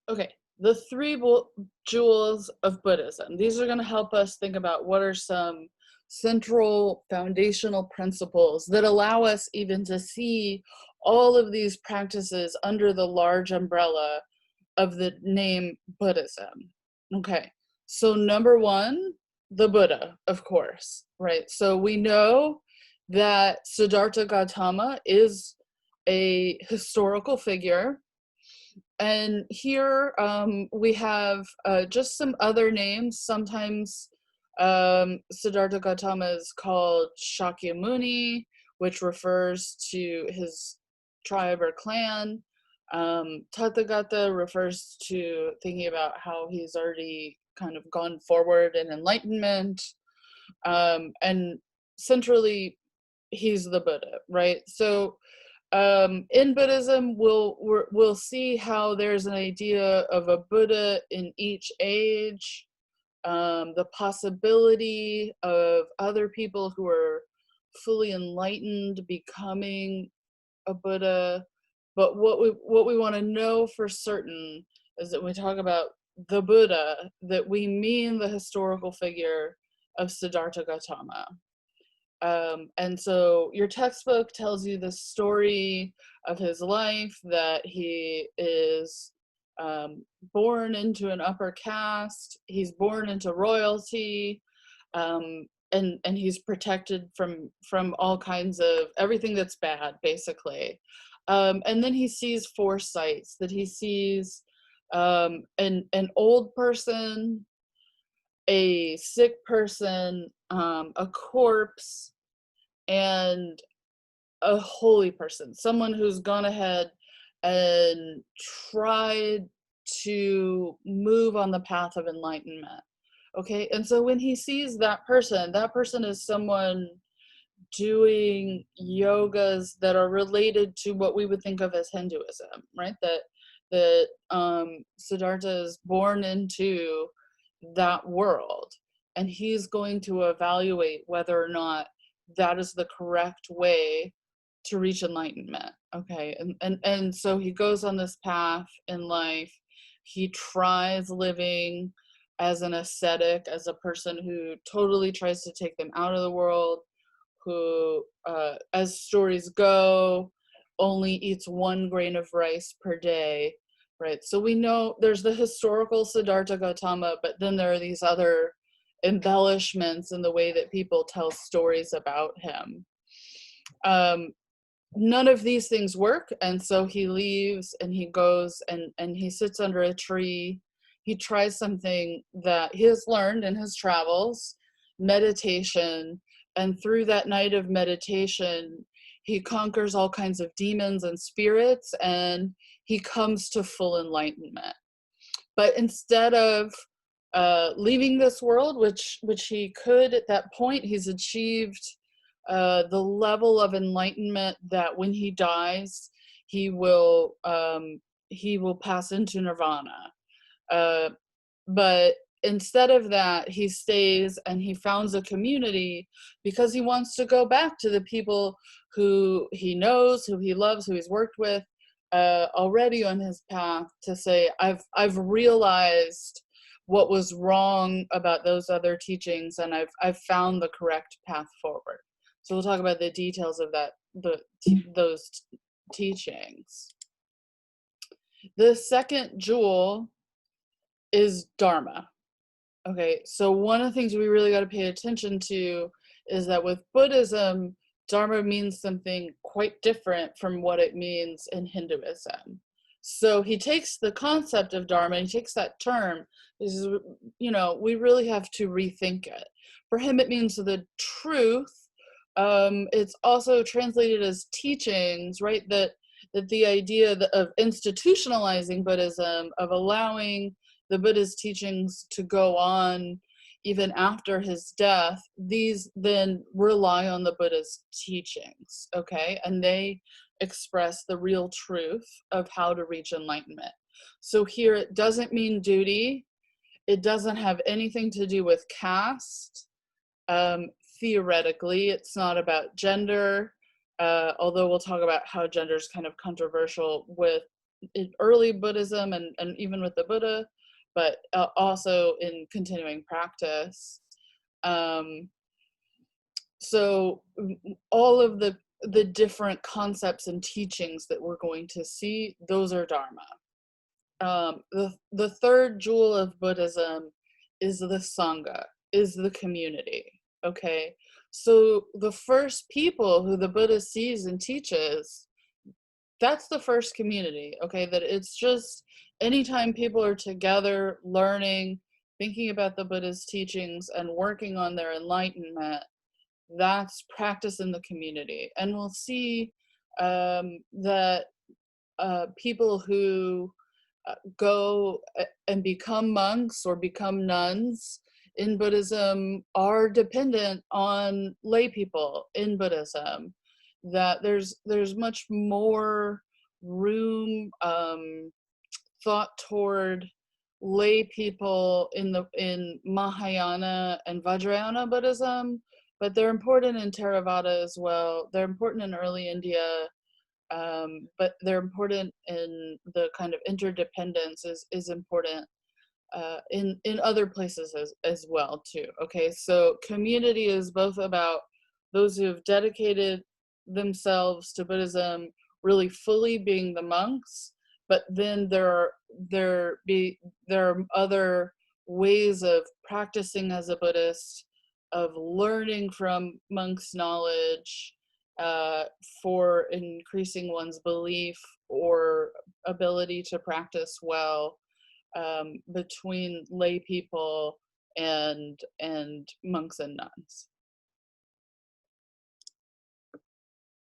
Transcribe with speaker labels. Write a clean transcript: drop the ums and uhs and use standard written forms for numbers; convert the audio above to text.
Speaker 1: Okay, the three jewels of Buddhism. These are going to help us think about what are some central foundational principles that allow us even to see all of these practices under the large umbrella of the name Buddhism. Okay, so number one, the Buddha, of course, right? So we know that Siddhartha Gautama is a historical figure, and here we have just some other names. Sometimes Siddhartha Gautama is called Shakyamuni, which refers to his tribe or clan. Tathagata refers to thinking about how he's already kind of gone forward in enlightenment. And centrally, he's the Buddha, right? So in Buddhism, we'll see how there's an idea of a Buddha in each age, the possibility of other people who are fully enlightened becoming a Buddha. But what we want to know for certain is that when we talk about the Buddha, that we mean the historical figure of Siddhartha Gautama. And so your textbook tells you the story of his life, that he is born into an upper caste, he's born into royalty, and he's protected from all kinds of everything that's bad, basically. And then he sees four sights, that he sees an old person, a sick person, a corpse, and a holy person, someone who's gone ahead and tried to move on the path of enlightenment. Okay, and so when he sees that person is someone doing yogas that are related to what we would think of as Hinduism, right? That Siddhartha is born into that world, and he's going to evaluate whether or not that is the correct way to reach enlightenment. Okay, and so he goes on this path in life. He tries living as an ascetic, as a person who totally tries to take them out of the world, who, as stories go, only eats 1 grain of rice per day, right? So we know there's the historical Siddhartha Gautama, but then there are these other embellishments in the way that people tell stories about him. None of these things work, and so he leaves and he goes and he sits under a tree. He tries something that he has learned in his travels, meditation, and through that night of meditation, he conquers all kinds of demons and spirits, and he comes to full enlightenment. But instead of leaving this world, which he could at that point, he's achieved the level of enlightenment that when he dies, he will pass into nirvana. Uh, but instead of that, he stays and he founds a community because he wants to go back to the people who he knows, who he loves, who he's worked with already on his path, to say, I've realized what was wrong about those other teachings, and I've found the correct path forward. So we'll talk about the details of those teachings. The second jewel is Dharma. Okay, so one of the things we really got to pay attention to is that with Buddhism, Dharma means something quite different from what it means in Hinduism. So he takes the concept of Dharma, he takes that term, we really have to rethink it. For him, it means the truth. It's also translated as teachings, right? That the idea of institutionalizing Buddhism, of allowing the Buddha's teachings to go on even after his death, these then rely on the Buddha's teachings, okay? And they express the real truth of how to reach enlightenment. So here it doesn't mean duty. It doesn't have anything to do with caste. Theoretically, it's not about gender, although we'll talk about how gender is kind of controversial with in early Buddhism and even with the Buddha, but also in continuing practice. Um, so all of the different concepts and teachings that we're going to see, those are Dharma. The third jewel of Buddhism is the Sangha, is the community. Okay, so the first people who the Buddha sees and teaches, that's the first community. Okay, that it's just anytime people are together learning, thinking about the Buddha's teachings and working on their enlightenment, that's practice in the community. And we'll see that people who go and become monks or become nuns in Buddhism are dependent on lay people in Buddhism. That there's much more room, thought toward lay people in Mahayana and Vajrayana Buddhism, but they're important in Theravada as well. They're important in early India, but they're important in the kind of interdependence is important in other places as well too. Okay, so community is both about those who have dedicated themselves to Buddhism really fully being the monks, but then there are other ways of practicing as a Buddhist, of learning from monks' knowledge, uh, for increasing one's belief or ability to practice well, between lay people and monks and nuns.